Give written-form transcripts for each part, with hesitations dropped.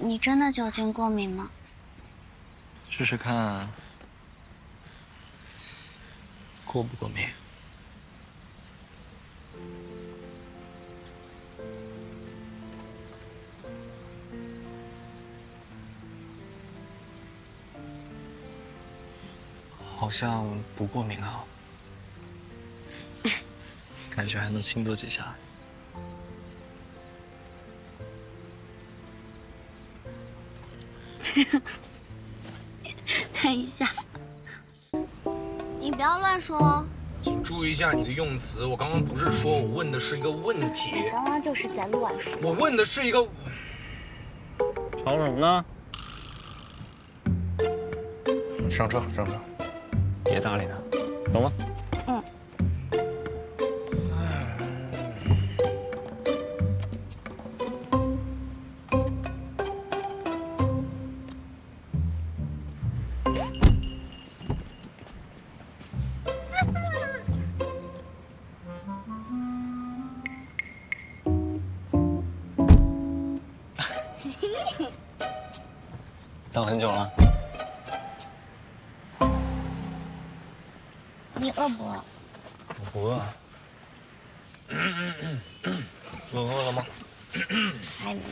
你真的酒精过敏吗？试试看，过不过敏？好像不过敏啊，感觉还能轻多几下。等一下，你不要乱说哦。请注意一下你的用词。我刚刚不是说，我问的是一个问题。你刚刚就是在乱说。我问的是一个。吵什么呢？上车，上车。别搭理他，走吗？嗯。等很久了。你饿不饿？我不饿。你饿了吗？还没有。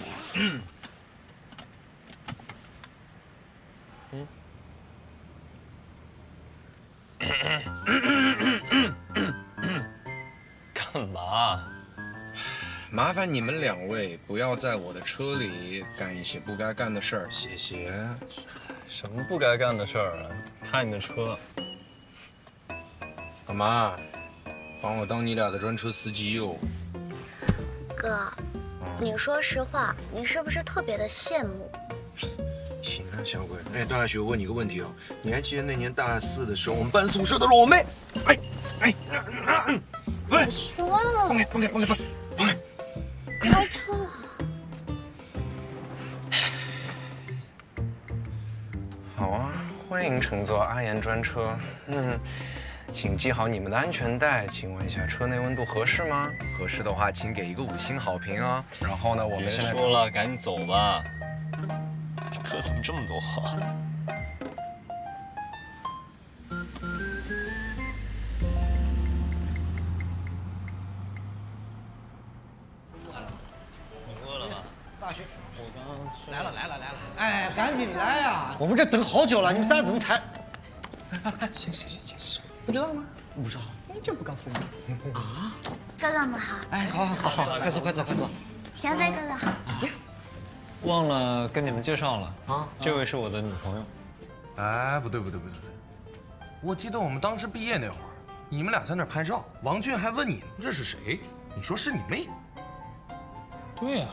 干嘛？麻烦你们两位不要在我的车里干一些不该干的事儿，谢谢。什么不该干的事儿啊？开你的车。干嘛？帮我当你俩的专车司机哟。哥，你说实话，你是不是特别的羡慕？行啊，小鬼。哎，段大雪，我问你个问题哦，你还记得那年大四的时候，我们搬宿舍的时候，我妹，喂，说了，放开，放开，放开，放开！开车啊！好啊，欢迎乘坐阿言专车。请系好你们的安全带。请问一下，车内温度合适吗？合适的话，请给一个5星好评啊。然后呢，我们别现在说了，赶紧走吧。这课怎么这么多话？你饿了吧？大学我刚刚吃来了。哎，赶紧来呀！我们这等好久了，你们仨怎么才？行，不知道吗？不知道，你这不告诉我啊？哥哥们好，哎，好，快坐。前辈哥哥好。忘了跟你们介绍了啊，这位是我的女朋友。哎，不对，我记得我们当时毕业那会儿，你们俩在那儿拍照，王俊还问你这是谁，你说是你妹。对呀，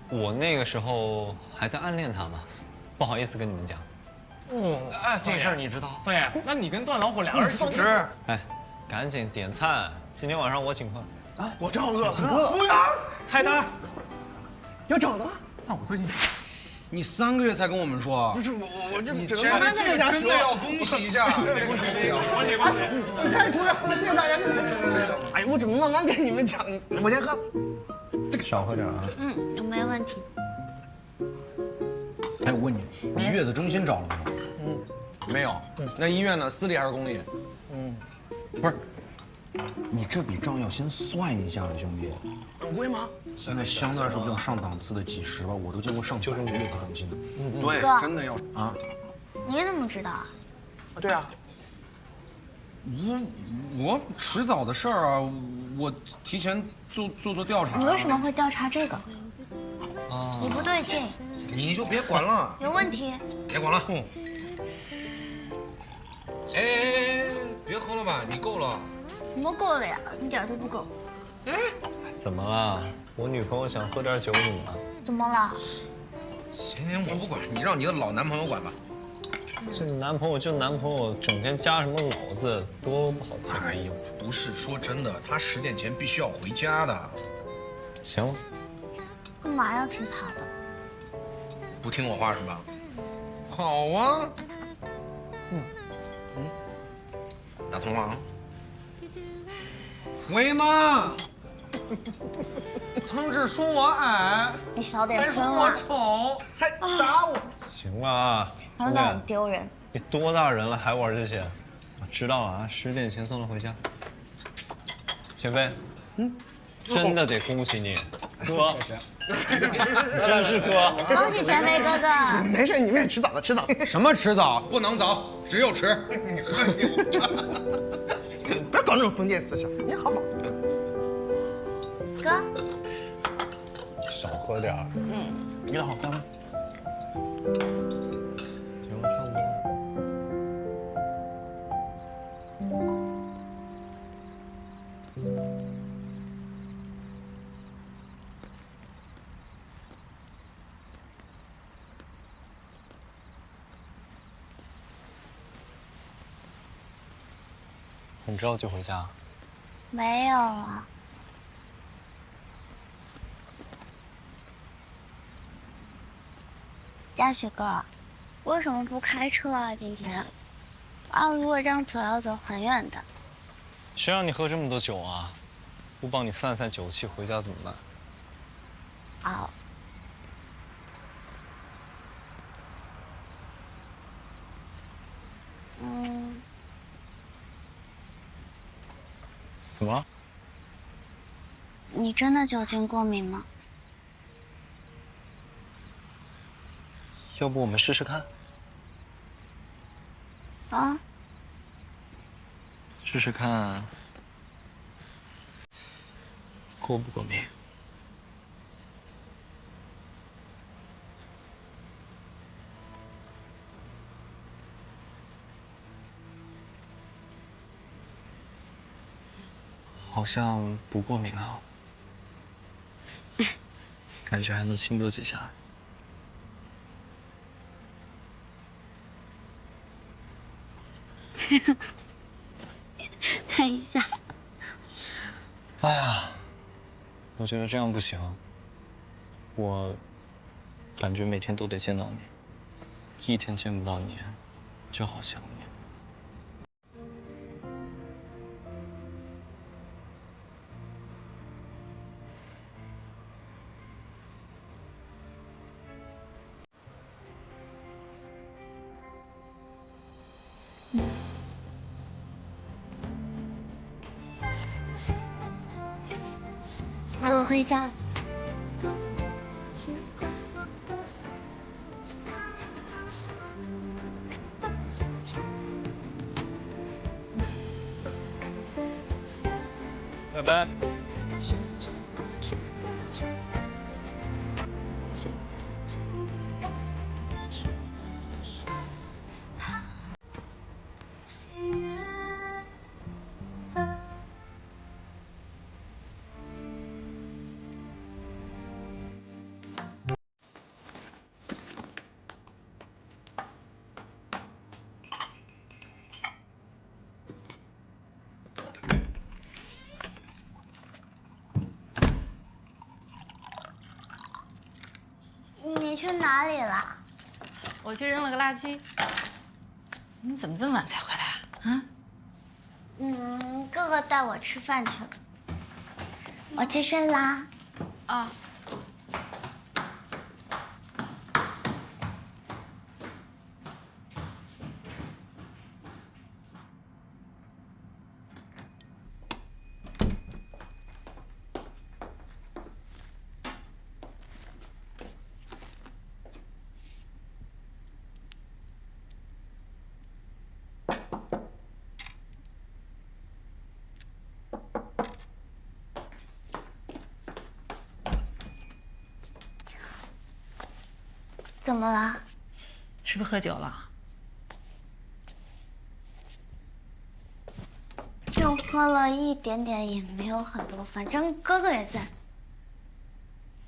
我那个时候还在暗恋她嘛，不好意思跟你们讲。这事儿你知道？范爷，那你跟段老虎俩人是不是？哎，赶紧点餐，今天晚上我请客。啊，我正好饿了。服务员，菜单。要找的？那我最近你3个月才跟我们说，不是我这你只能跟人家说。真的要恭喜一下，恭喜！太突然了，谢谢大家。哎呀，我怎么慢慢跟你们讲？我先喝。这个少喝点啊。没问题。哎，我问你，你月子中心找了吗？没有。那医院呢？私立还是公立？不是，你这笔账要先算一下的，兄弟。很贵吗？现在相对来说比较上档次的几十吧，我都见过上百的月子中心的。对，哥真的要啊。你怎么知道啊？对啊。我迟早的事儿啊，我提前做调查。你为什么会调查这个？你不对劲，你就别管了，有问题。别管了。哎，别喝了吧，你够了。什么够了呀？一点都不够。怎么了？我女朋友想喝点酒，怎么了？怎么了？行，我不管，你让你的老男朋友管吧。这男朋友就男朋友，整天加什么老字，多不好听。哎呦，不是，说真的，他10点前必须要回家的。行了，干嘛要听他的？不听我话是吧？好啊。打通了啊。喂，妈。曾只说我矮，你小点还说我声啊！丑，还打我！行了啊，真的很丢人。你多大人了还玩这些？知道了啊，10点前送他回家。钱飞，真的得恭喜你，哥，真是哥。恭喜钱飞哥哥！没事，你们也迟早的，迟早的。什么迟早？不能早，只有迟。不要搞那种封建思想，你好好。哥，少喝点儿。你好喝吗？行了，差不多了。很着急回家。没有了。嘉许哥，为什么不开车啊？今天，按如果这样走要走很远的。谁让你喝这么多酒啊？不帮你散散酒气，回家怎么办？哦，怎么了？你真的酒精过敏吗？要不我们试试看？啊？试试看，过不过敏？好像不过敏啊，感觉还能轻多几下。看一下。哎呀，我觉得这样不行，我感觉每天都得见到你，一天见不到你，就好想你。我回家。拜拜。你去哪里了？我去扔了个垃圾。你怎么这么晚才回来啊？哥哥带我吃饭去了。我去睡啦。啊。怎么了？是不是喝酒了？就喝了一点点，也没有很多，反正哥哥也在。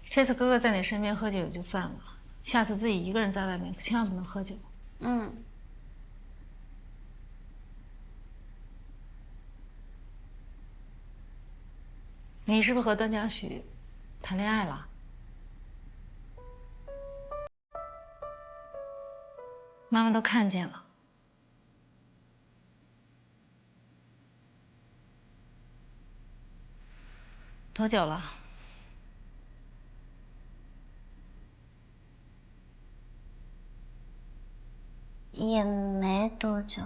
这次哥哥在你身边喝酒也就算了，下次自己一个人在外面可千万不能喝酒。你是不是和段嘉许谈恋爱了？妈妈都看见了。多久了？也没多久，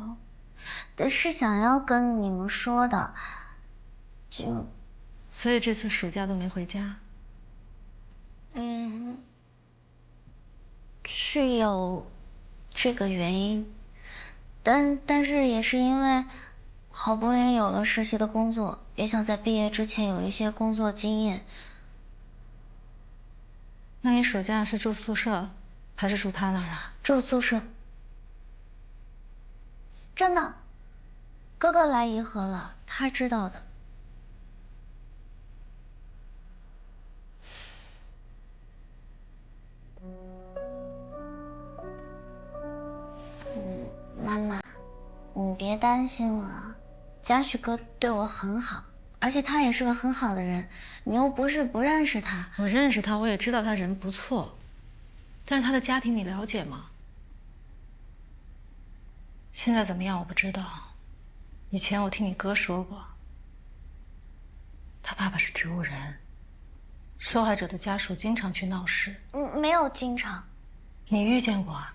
但是想要跟你们说的，就，所以这次暑假都没回家。是有这个原因，但是也是因为好不容易有了实习的工作，也想在毕业之前有一些工作经验。那你暑假是住宿舍，还是住他那儿啊？住宿舍。真的，哥哥来颐和了，他知道的。妈妈，你别担心了，嘉许哥对我很好，而且他也是个很好的人，你又不是不认识他。我认识他，我也知道他人不错，但是他的家庭你了解吗？现在怎么样我不知道，以前我听你哥说过，他爸爸是植物人，受害者的家属经常去闹事。没有经常。你遇见过啊？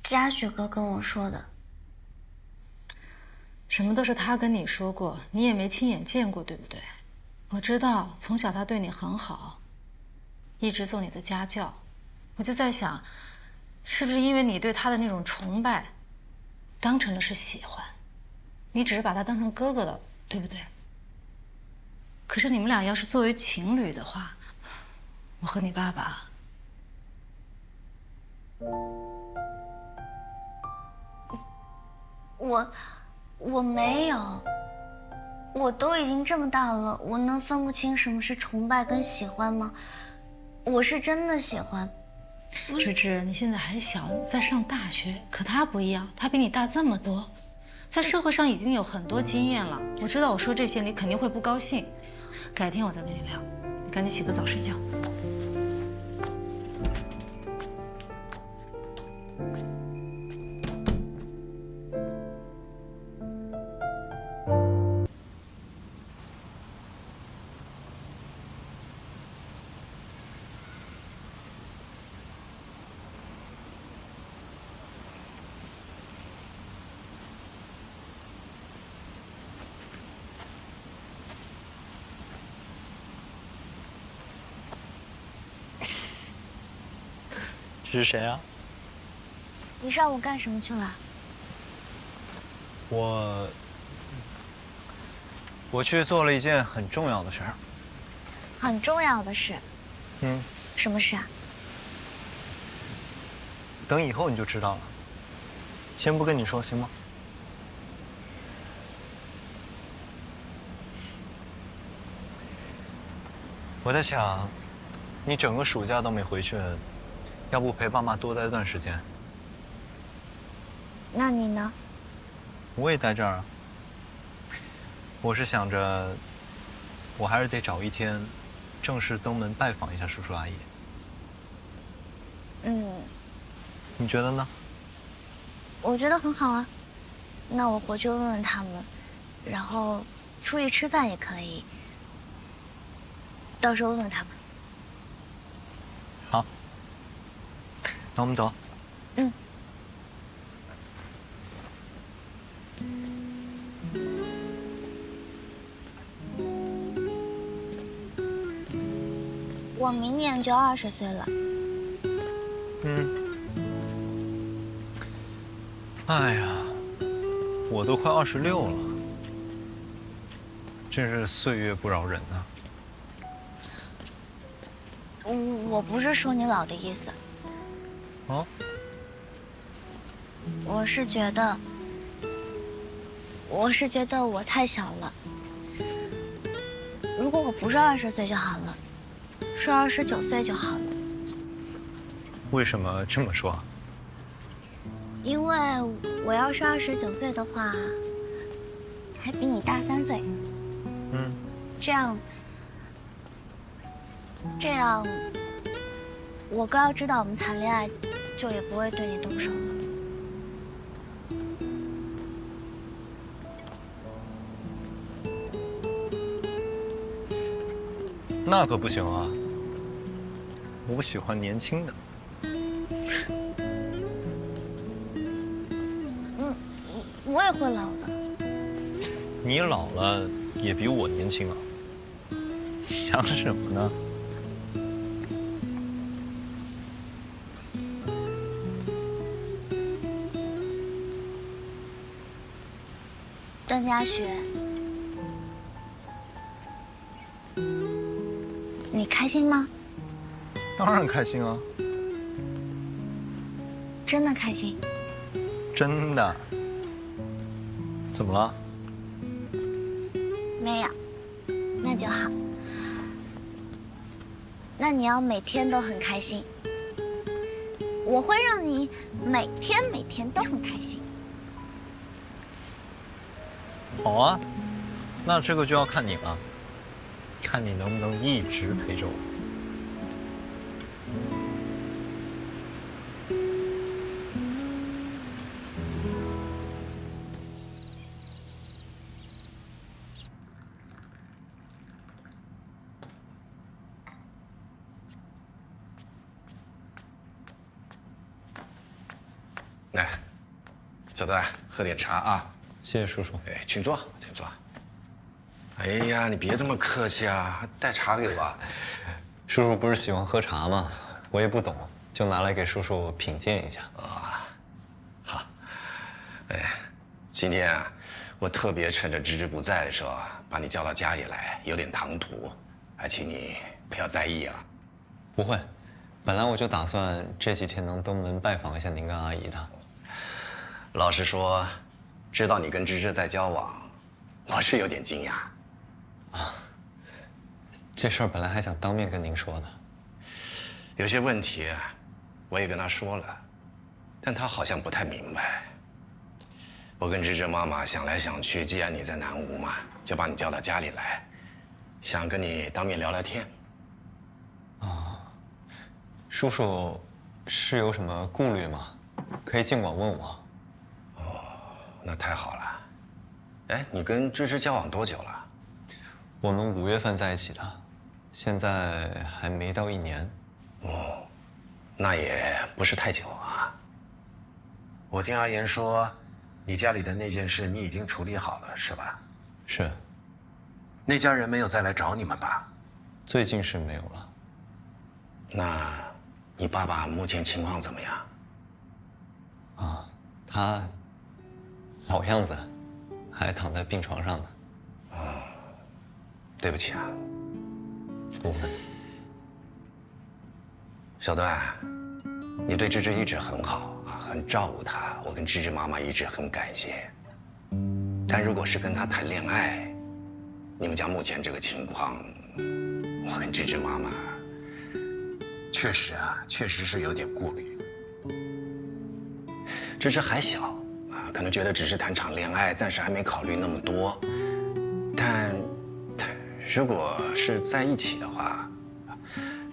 嘉许哥跟我说的。什么都是他跟你说过，你也没亲眼见过，对不对？我知道从小他对你很好，一直做你的家教。我就在想，是不是因为你对他的那种崇拜，当成了是喜欢，你只是把他当成哥哥了，对不对？可是你们俩要是作为情侣的话，我和你爸爸，我没有，我都已经这么大了，我能分不清什么是崇拜跟喜欢吗？我是真的喜欢。芝芝，你现在还小，在上大学，可他不一样，他比你大这么多，在社会上已经有很多经验了。我知道我说这些你肯定会不高兴，改天我再跟你聊。你赶紧洗个澡睡觉。这是谁啊？你上午干什么去了？我去做了一件很重要的事儿。很重要的事。什么事啊？等以后你就知道了。先不跟你说，行吗？我在想，你整个暑假都没回去，要不陪爸妈多待段时间？那你呢？我也在这儿啊。我是想着，我还是得找一天，正式登门拜访一下叔叔阿姨。你觉得呢？我觉得很好啊。那我回去问问他们，然后出去吃饭也可以。到时候问问他们。好，那我们走。我明年就20岁了。哎呀，我都快26了，真是岁月不饶人啊。我不是说你老的意思。哦？我是觉得我太小了。如果我不是20岁就好了，是29岁就好了。为什么这么说？因为我要是29岁的话，还比你大3岁。这样，我哥要知道我们谈恋爱，就也不会对你动手了。那可不行啊！我喜欢年轻的。我也会老的。你老了也比我年轻啊，想什么呢？段嘉许，你开心吗？当然开心啊，真的开心。真的。怎么了？没有，那就好。那你要每天都很开心，我会让你每天都很开心。好啊，那这个就要看你了，看你能不能一直陪着我。来，小段，喝点茶啊。谢谢叔叔。哎，请坐，请坐。哎呀，你别这么客气啊，还带茶给我。叔叔不是喜欢喝茶吗？我也不懂，就拿来给叔叔品鉴一下。啊，好。哎，今天啊，我特别趁着芝芝不在的时候啊，把你叫到家里来，有点唐突，还请你不要在意啊。不会，本来我就打算这几天能登门拜访一下您跟阿姨的。老实说，知道你跟芝芝在交往，我是有点惊讶。这事儿本来还想当面跟您说的。有些问题，我也跟她说了，但她好像不太明白。我跟芝芝妈妈想来想去，既然你在南吴嘛，就把你叫到家里来，想跟你当面聊聊天。叔叔是有什么顾虑吗？可以尽管问我。那太好了。哎，你跟芝芝交往多久了？我们5月份在一起的，现在还没到1年。那也不是太久啊。我听阿言说，你家里的那件事你已经处理好了，是吧？是，那家人没有再来找你们吧？最近是没有了。那，你爸爸目前情况怎么样？他老样子，还躺在病床上呢。对不起啊，不会。小段，你对芝芝一直很好啊，很照顾她，我跟芝芝妈妈一直很感谢。但如果是跟她谈恋爱，你们家目前这个情况，我跟芝芝妈妈确实是有点顾虑。芝芝还小啊，可能觉得只是谈场恋爱，暂时还没考虑那么多。但如果是在一起的话，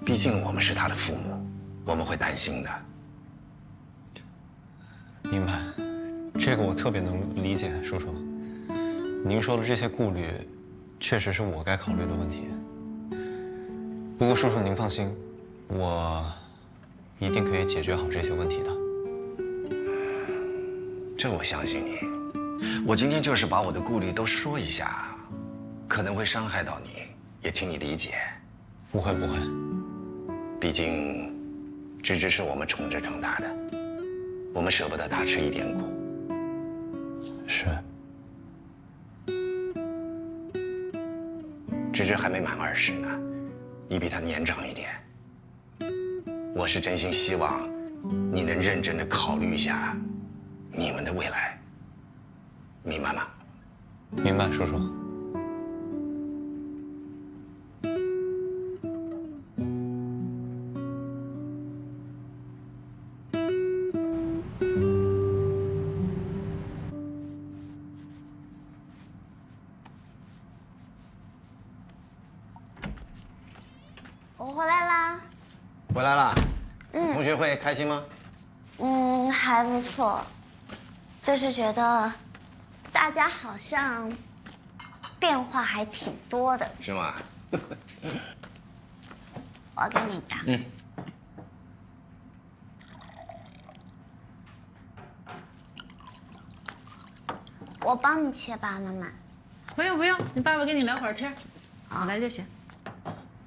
毕竟我们是她的父母，我们会担心的。明白，这个我特别能理解，叔叔。您说的这些顾虑，确实是我该考虑的问题。不过叔叔您放心，我一定可以解决好这些问题的。这我相信你。我今天就是把我的顾虑都说一下，可能会伤害到你，也请你理解。不会不会，毕竟，芝芝是我们宠着长大的，我们舍不得她吃一点苦。是。芝芝还没满20呢，你比她年长一点。我是真心希望你能认真的考虑一下你们的未来，明白吗？明白，叔叔。我回来啦。回来了。同学会开心吗？还不错，就是觉得大家好像变化还挺多的。是吗？我要给你打。我帮你切吧，妈妈。不用不用，你爸爸跟你聊会儿天，我来就行。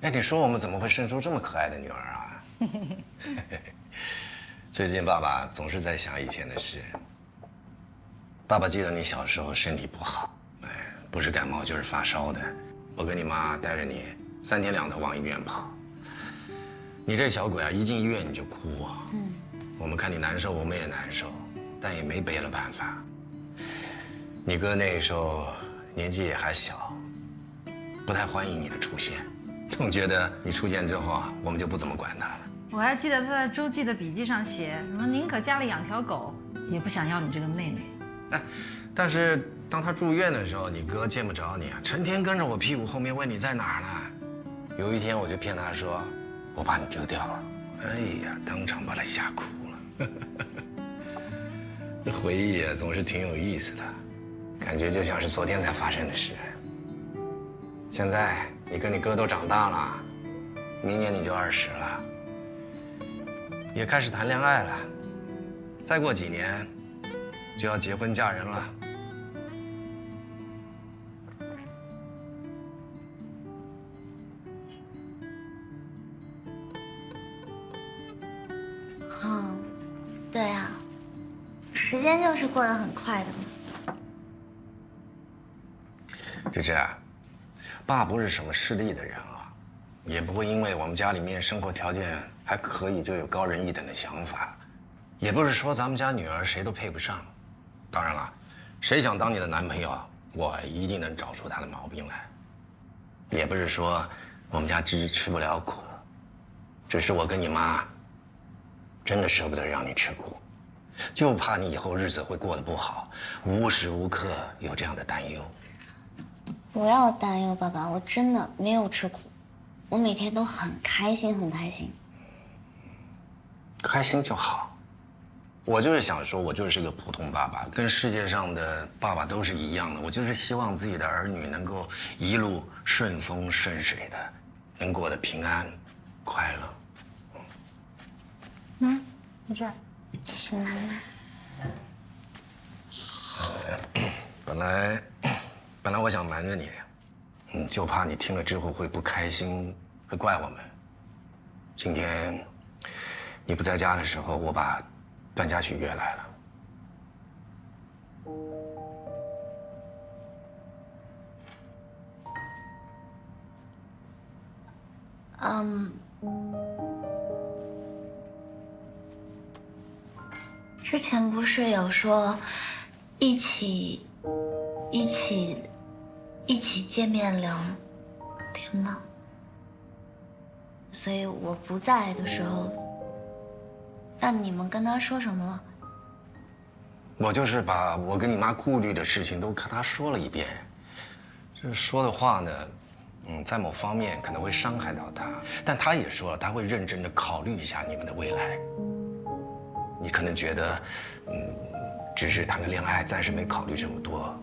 哎，你说我们怎么会生出这么可爱的女儿啊？最近爸爸总是在想以前的事。爸爸记得你小时候身体不好，哎，不是感冒就是发烧的。我跟你妈带着你3天2头往医院跑。你这小鬼啊，一进医院你就哭啊。我们看你难受，我们也难受，但也没别的办法。你哥那时候年纪也还小，不太欢迎你的出现，总觉得你出现之后啊，我们就不怎么管他了。我还记得他在周记的笔记上写什么“宁可家里养条狗，也不想要你这个妹妹”。哎，但是当他住院的时候，你哥见不着你啊，成天跟着我屁股后面问你在哪儿呢。有一天我就骗他说我把你丢掉了，哎呀，当场把他吓哭了。这回忆啊，总是挺有意思的，感觉就像是昨天才发生的事。现在你跟你哥都长大了，明年你就20了，也开始谈恋爱了，再过几年就要结婚嫁人了。对啊，时间就是过得很快的嘛。芝芝，爸不是什么势利的人啊，也不会因为我们家里面生活条件还可以就有高人一等的想法，也不是说咱们家女儿谁都配不上。当然了，谁想当你的男朋友，我一定能找出他的毛病来。也不是说我们家芝芝吃不了苦，只是我跟你妈真的舍不得让你吃苦，就怕你以后日子会过得不好，无时无刻有这样的担忧。不要担忧，爸爸，我真的没有吃苦，我每天都很开心，很开心。开心就好。我就是想说，我就是个普通爸爸，跟世界上的爸爸都是一样的。我就是希望自己的儿女能够一路顺风顺水的，能过得平安、快乐。在这儿。行。本来我想瞒着你，就怕你听了之后会不开心，会怪我们。今天你不在家的时候，我把段嘉许约来了。之前不是有说一起见面聊天吗？所以我不在的时候，那你们跟他说什么了？我就是把我跟你妈顾虑的事情都跟她说了一遍。这说的话呢，在某方面可能会伤害到她，但她也说了，她会认真的考虑一下你们的未来。你可能觉得，只是谈个恋爱，暂时没考虑这么多。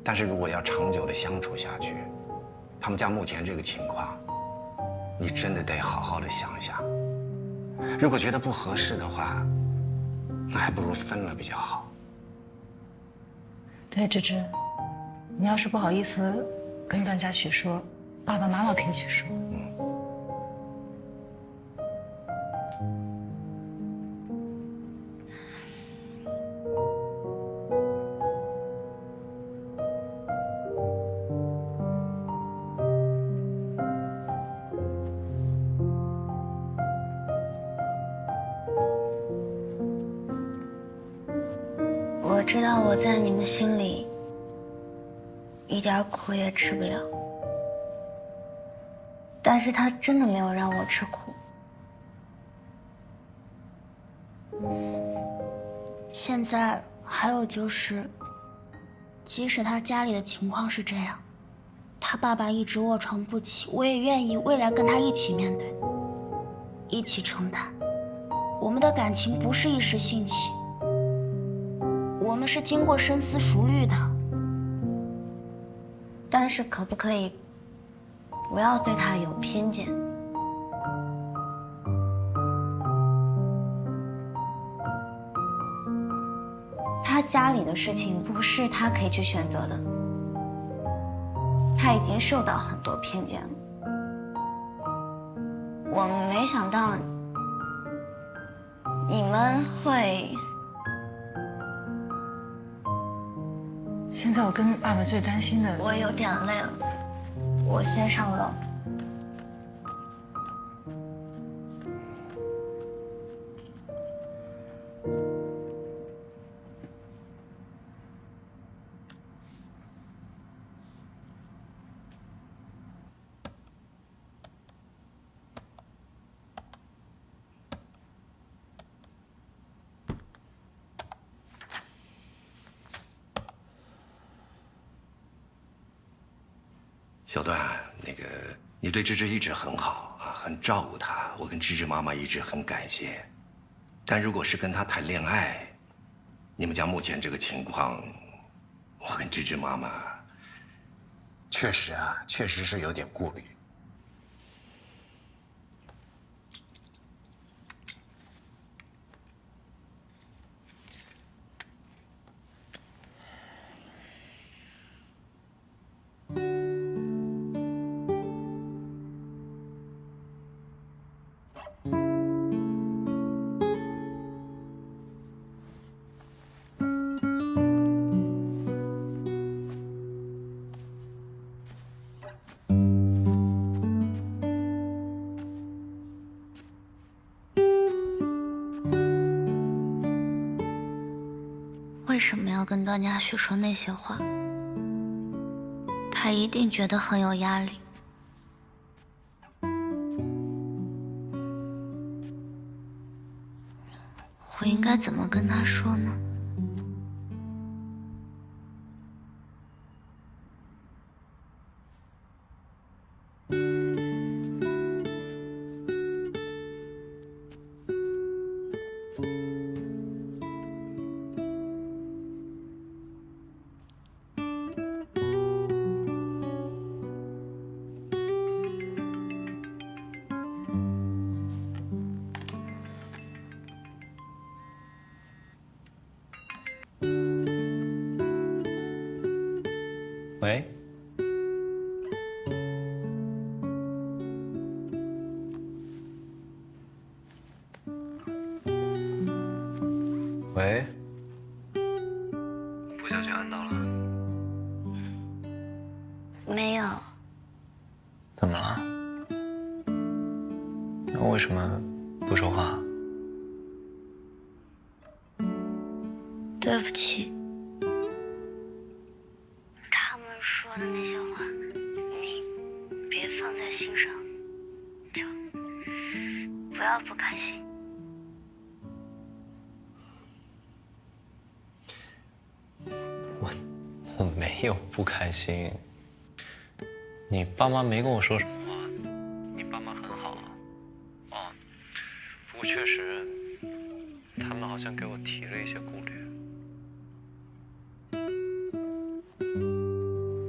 但是如果要长久的相处下去，他们家目前这个情况，你真的得好好的想想。如果觉得不合适的话，那还不如分了比较好。对，芝芝，你要是不好意思跟段嘉许说，爸爸妈妈可以去说。我知道我在你们心里一点苦也吃不了，但是他真的没有让我吃苦。现在还有就是，即使他家里的情况是这样，他爸爸一直卧床不起，我也愿意未来跟他一起面对，一起承担。我们的感情不是一时兴起，我们是经过深思熟虑的。但是可不可以不要对他有偏见？他家里的事情不是他可以去选择的，他已经受到很多偏见了。我没想到你们会……现在我跟爸爸最担心的，我有点累了，我先上楼。小段，你对芝芝一直很好啊，很照顾她，我跟芝芝妈妈一直很感谢。但如果是跟她谈恋爱，你们家目前这个情况，我跟芝芝妈妈确实是有点顾虑。为什么要跟段嘉许说那些话？他一定觉得很有压力。我应该怎么跟他说呢？喂，喂，付小姐按到了，没有。怎么了？那为什么不说话？对不起。他们说的那些话，你别放在心上，就不要不开心。我没有不开心。你爸妈没跟我说什么话，你爸妈很好啊。哦，不过确实，他们好像给我提了一些顾虑。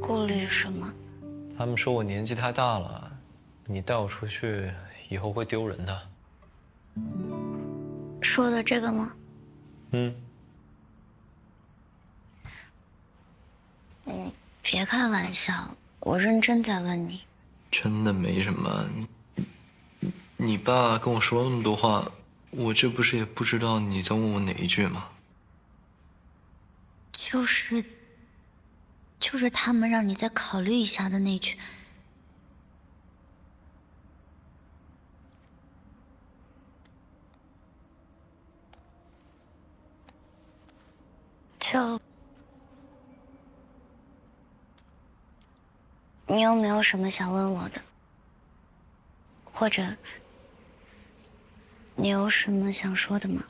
顾虑什么？他们说我年纪太大了，你带我出去以后会丢人的。说的这个吗？嗯。别开玩笑，我认真在问你。真的没什么。你爸跟我说那么多话，我这不是也不知道你在问我哪一句吗？就是他们让你再考虑一下的那句。你有没有什么想问我的？或者你有什么想说的吗？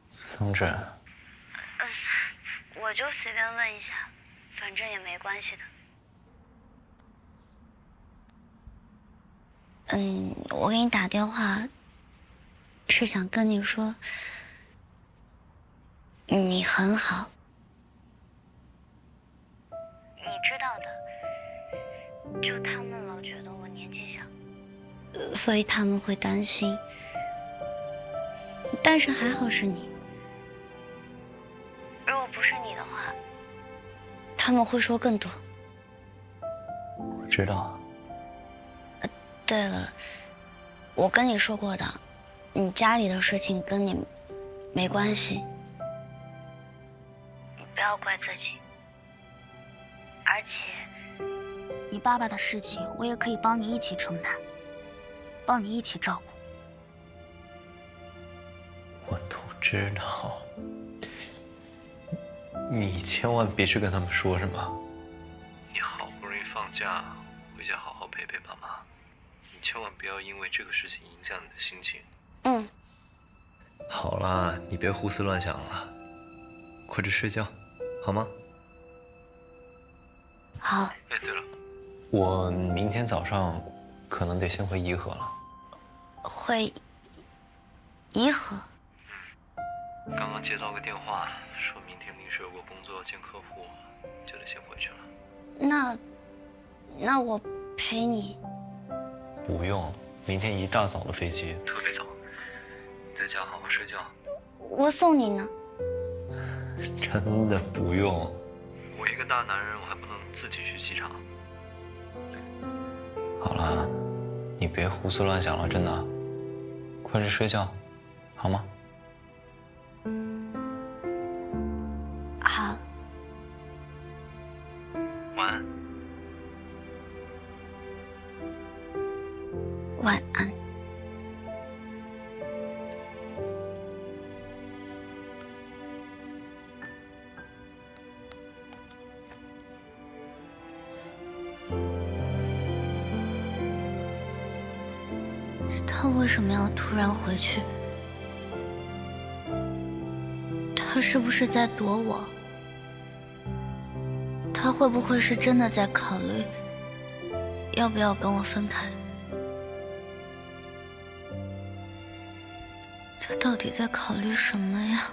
桑葚，我就随便问一下，反正也没关系的。我给你打电话，是想跟你说，你很好。你知道的，就他们老觉得我年纪小，所以他们会担心但是还好是你。如果不是你的话，他们会说更多。我知道。对了，我跟你说过的，你家里的事情跟你没关系，你不要怪自己。而且，你爸爸的事情，我也可以帮你一起承担，帮你一起照顾。我都知道，你千万别去跟他们说什么。你好不容易放假，回家好好陪陪妈妈。你千万不要因为这个事情影响你的心情。嗯。好啦，你别胡思乱想了，快去睡觉，好吗？好。哎，对了，我明天早上可能得先回颐和了。回颐和？刚刚接到个电话，说明天临时有个工作要见客户，就得先回去了。那我陪你。不用，明天一大早的飞机，特别早。你在家好好睡觉。我送你呢。真的不用。我一个大男人，我还不能自己去机场。好了，你别胡思乱想了，真的。快去睡觉，好吗？好。晚安。晚安。他为什么要突然回去？他是不是在躲我？他会不会是真的在考虑要不要跟我分开？他到底在考虑什么呀？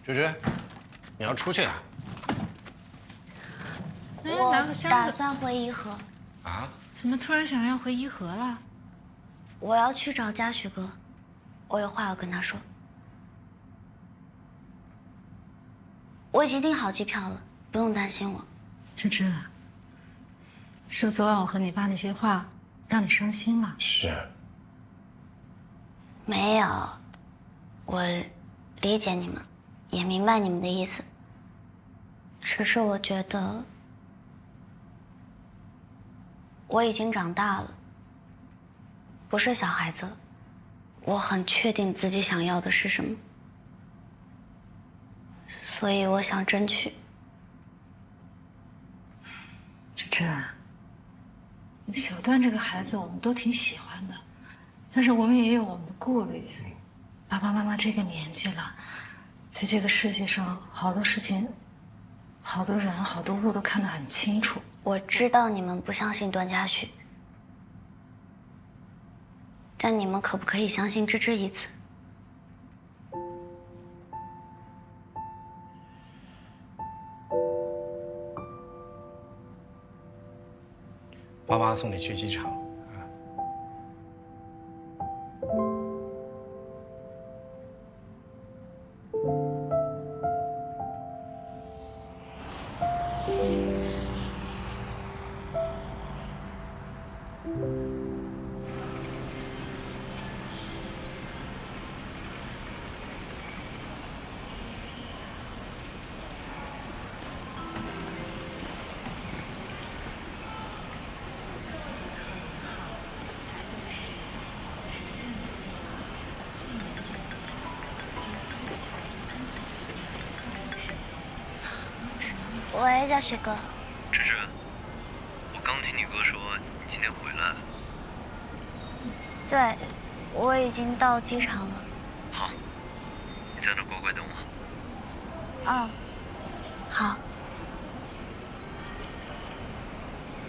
芝芝，你要出去啊？哎，拿个箱子。打算回颐和。啊？怎么突然想要回颐和了？我要去找嘉许哥，我有话要跟他说。我已经订好机票了，不用担心我。芝芝，是不是昨晚我和你爸那些话让你伤心了？是。没有，我理解你们，也明白你们的意思。只是我觉得我已经长大了，不是小孩子了。我很确定自己想要的是什么，所以我想争取。芝芝，小段这个孩子我们都挺喜欢的，但是我们也有我们的顾虑。爸爸妈妈这个年纪了，对这个世界上好多事情、好多人、好多物都看得很清楚。我知道你们不相信段嘉许，但你们可不可以相信芝芝一次？爸爸送你去机场。喂，嘉许哥。芝芝，我刚听你哥说你今天回来了。对，我已经到机场了。好，你在那乖乖等我。嗯，好。